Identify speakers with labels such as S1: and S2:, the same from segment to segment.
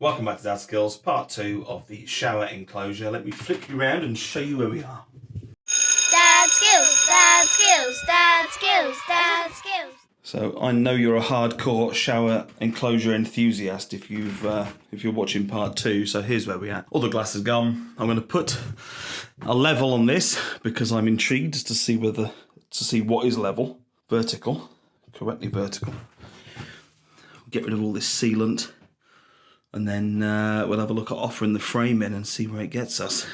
S1: Welcome back to Dadskillz, part 2 of the shower enclosure. Let me flip you around and show you where we are.
S2: Dadskillz, Dadskillz, Dadskillz, Dadskillz.
S1: So I know you're a hardcore shower enclosure enthusiast if you're watching part 2. So here's where we're at. All the glass is gone. I'm going to put a level on this because I'm intrigued to see what is level, vertical, correctly vertical. Get rid of all this sealant. And then we'll have a look at offering the frame in and see where it gets us.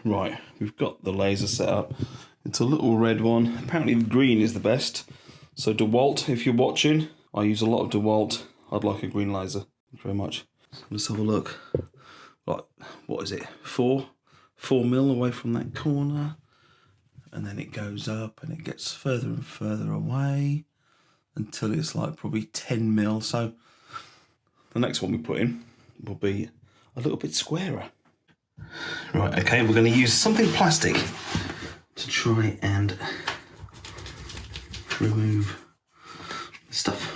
S1: Right, we've got the laser set up. It's a little red one. Apparently the green is the best. So DeWalt, if you're watching, I use a lot of DeWalt. I'd like a green laser. Thank you very much. So let's have a look. Like, what is it? 4 mil away from that corner. And then it goes up and it gets further and further away until it's like probably 10 mil. So the next one we put in will be a little bit squarer. Right, okay, we're going to use something plastic to try and remove the stuff.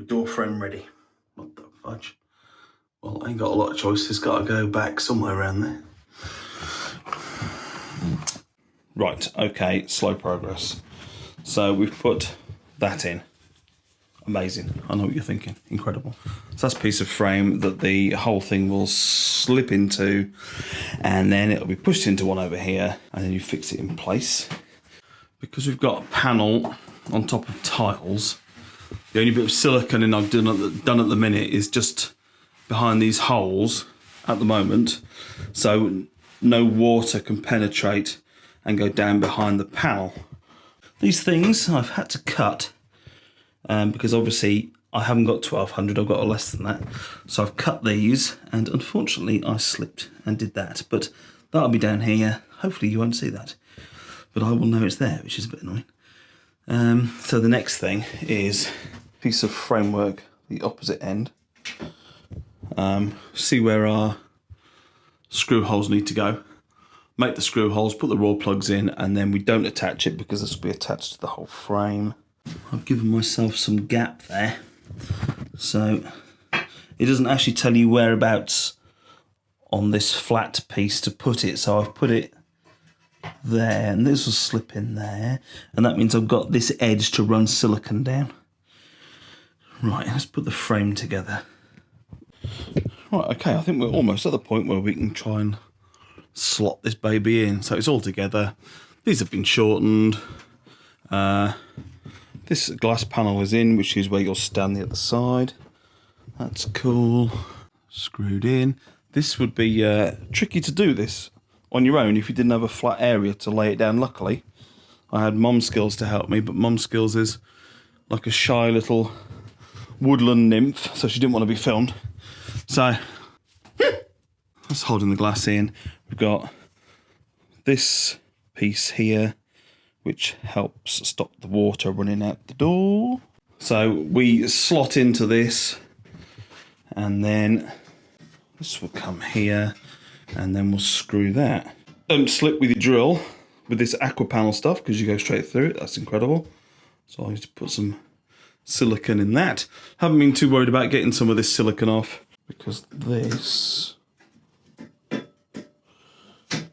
S1: Door frame ready. What the fudge? Well, I ain't got a lot of choice. It's got to go back somewhere around there. Right, okay, slow progress. So we've put that in. Amazing. I know what you're thinking. Incredible. So that's a piece of frame that the whole thing will slip into, and then it'll be pushed into one over here, and then you fix it in place. Because we've got a panel on top of tiles, the only bit of silicone I've done at the minute is just behind these holes at the moment, so no water can penetrate and go down behind the panel. These things I've had to cut because obviously I haven't got 1200, I've got a less than that. So I've cut these, and unfortunately I slipped and did that, but that'll be down here. Hopefully you won't see that, but I will know it's there, which is a bit annoying. So the next thing is a piece of framework, the opposite end. See where our screw holes need to go. Make the screw holes, put the raw plugs in, and then we don't attach it because this will be attached to the whole frame. I've given myself some gap there, so it doesn't actually tell you whereabouts on this flat piece to put it, so I've put it there, and this will slip in there, and that means I've got this edge to run silicone down. Right, let's put the frame together. Right, okay, I think we're almost at the point where we can try and slot this baby in. So it's all together. These have been shortened. This glass panel is in, which is where you'll stand the other side. That's cool. Screwed in. This would be tricky to do this on your own if you didn't have a flat area to lay it down. Luckily, I had Dadskillz to help me, but Dadskillz is like a shy little woodland nymph, so she didn't want to be filmed. So that's holding the glass in. We've got this piece here, which helps stop the water running out the door. So we slot into this, and then this will come here, and then we'll screw that. Don't slip with your drill with this aqua panel stuff because you go straight through it. That's incredible. So I need to put some silicone in that. Haven't been too worried about getting some of this silicone off because this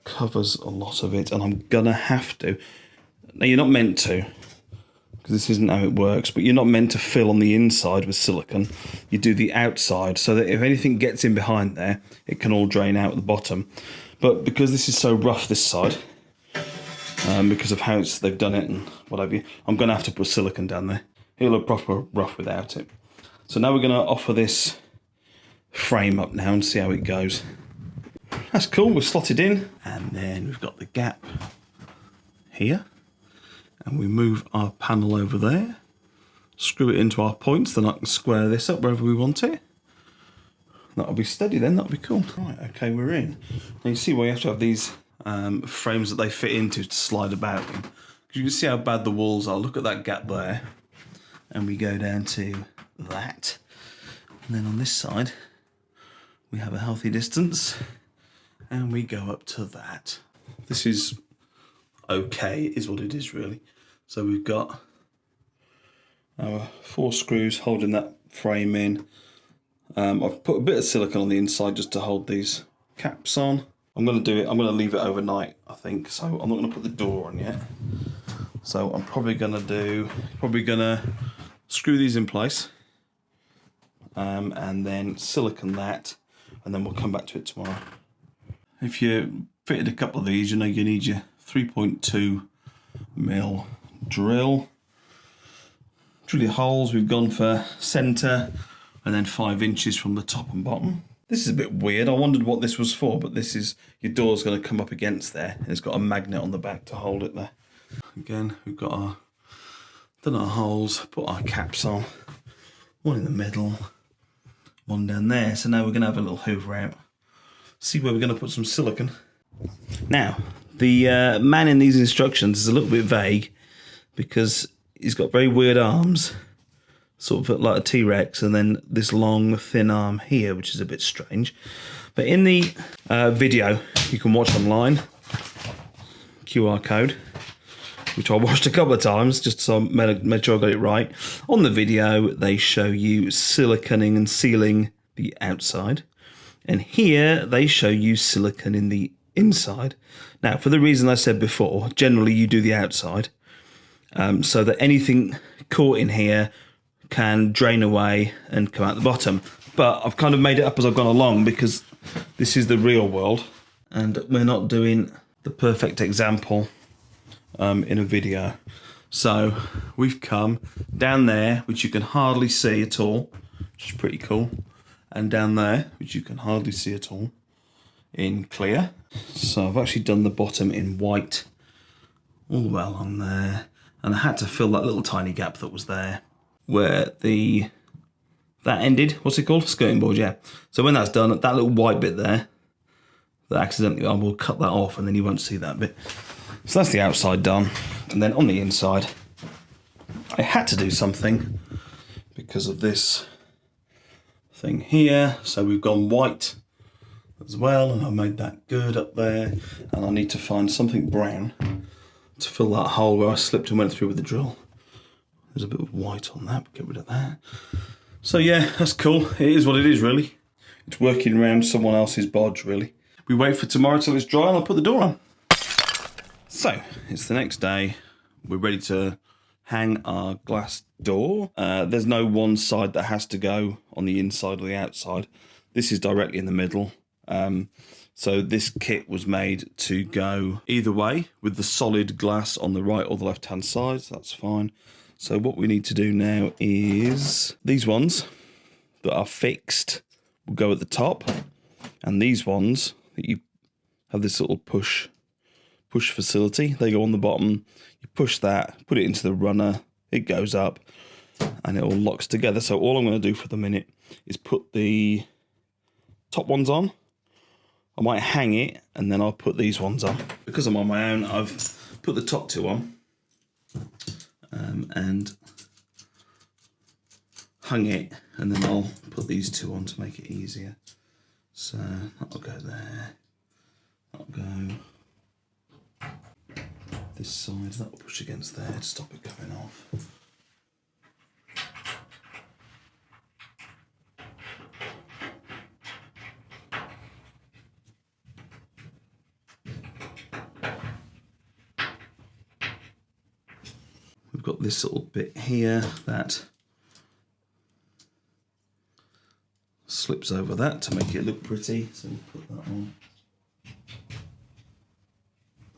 S1: covers a lot of it, and I'm gonna have to. Now, you're not meant to, because this isn't how it works, but you're not meant to fill on the inside with silicone. You do the outside so that if anything gets in behind there, it can all drain out at the bottom. But because this is so rough this side, because of how they've done it and whatever, I'm going to have to put silicone down there. It'll look proper rough without it. So now we're going to offer this frame up now and see how it goes. That's cool, we're slotted in. And then we've got the gap here. And we move our panel over there, screw it into our points, then I can square this up wherever we want it. That'll be steady then, that'll be cool. Right, okay, we're in. Now you see why you have to have these frames that they fit into to slide about in, You can see how bad the walls are. Look at that gap there. And we go down to that. And then on this side, we have a healthy distance. And we go up to that. This is okay, is what it is really. So we've got our 4 screws holding that frame in. I've put a bit of silicone on the inside just to hold these caps on. I'm going to leave it overnight, I think. So I'm not going to put the door on yet. So I'm probably going to screw these in place. And then silicone that. And then we'll come back to it tomorrow. If you fitted a couple of these, you know you need your 3.2mm drill. Drill your holes. We've gone for centre and then 5 inches from the top and bottom. This is a bit weird. I wondered what this was for, but this is, your door's going to come up against there. And it's got a magnet on the back to hold it there. Again, we've got done our holes, put our caps on. One in the middle, one down there. So now we're going to have a little hoover out. See where we're going to put some silicone. Now, the man in these instructions is a little bit vague because he's got very weird arms, sort of like a T-Rex, and then this long, thin arm here, which is a bit strange. But in the video you can watch online, QR code, which I watched a couple of times just so I made sure I got it right. On the video, they show you siliconing and sealing the outside. And here they show you silicone in the inside. Now, for the reason I said before, generally you do the outside so that anything caught in here can drain away and come out the bottom. But I've kind of made it up as I've gone along because this is the real world and we're not doing the perfect example in a video. So we've come down there, which you can hardly see at all, which is pretty cool. And down there, which you can hardly see at all, in clear. So I've actually done the bottom in white all the way along there. And I had to fill that little tiny gap that was there where that ended. What's it called? Skirting board, yeah. So when that's done, that little white bit there, that accidentally, I will cut that off and then you won't see that bit. So that's the outside done. And then on the inside, I had to do something because of this thing here. So we've gone white as well, and I made that good up there. And I need to find something brown to fill that hole where I slipped and went through with the drill. There's a bit of white on that, but get rid of that. So yeah, that's cool. It is what it is, really. It's working around someone else's bodge, really. We wait for tomorrow till it's dry and I'll put the door on. So, it's the next day. We're ready to hang our glass door. There's no one side that has to go on the inside or the outside. This is directly in the middle. So this kit was made to go either way with the solid glass on the right or the left hand side. So that's fine. So what we need to do now is these ones that are fixed will go at the top, and these ones that you have this little push facility, they go on the bottom. You push that, put it into the runner, it goes up and it all locks together. So all I'm going to do for the minute is put the top ones on. I might hang it and then I'll put these ones on. Because I'm on my own, I've put the top 2 on and hung it, and then I'll put these 2 on to make it easier. So that'll go there, that'll go this side, that'll push against there to stop it going off. We've got this little bit here that slips over that to make it look pretty, so we'll put that on.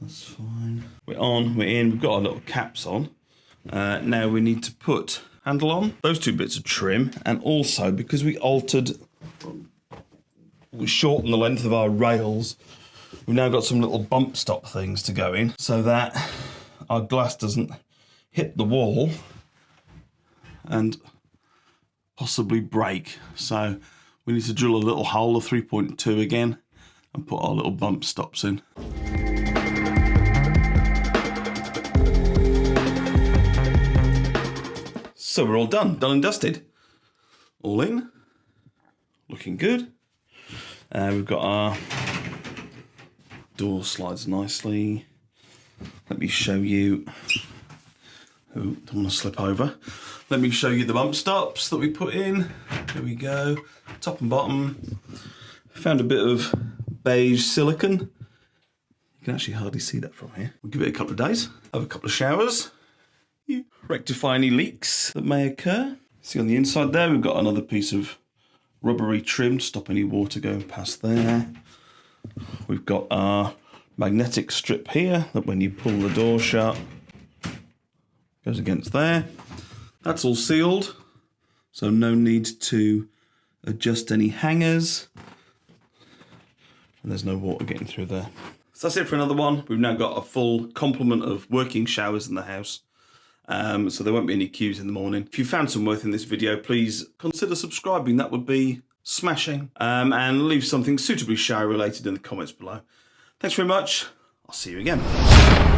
S1: That's fine. We're on, we're in, we've got our little caps on. Now we need to put handle on, those 2 bits of trim, and also because we shortened the length of our rails, we've now got some little bump stop things to go in so that our glass doesn't hit the wall and possibly break. So we need to drill a little hole of 3.2 again and put our little bump stops in. So we're all done and dusted. All in. Looking good. We've got our door slides nicely. Let me show you. Oh, don't want to slip over. Let me show you the bump stops that we put in. There we go. Top and bottom. Found a bit of beige silicone. You can actually hardly see that from here. We'll give it a couple of days. Have a couple of showers. You rectify any leaks that may occur. See on the inside there, we've got another piece of rubbery trim to stop any water going past there. We've got our magnetic strip here that when you pull the door shut, goes against there. That's all sealed, so no need to adjust any hangers. And there's no water getting through there. So that's it for another one. We've now got a full complement of working showers in the house. So there won't be any queues in the morning. If you found some worth in this video, please consider subscribing. That would be smashing. And leave something suitably shower related in the comments below. Thanks very much. I'll see you again.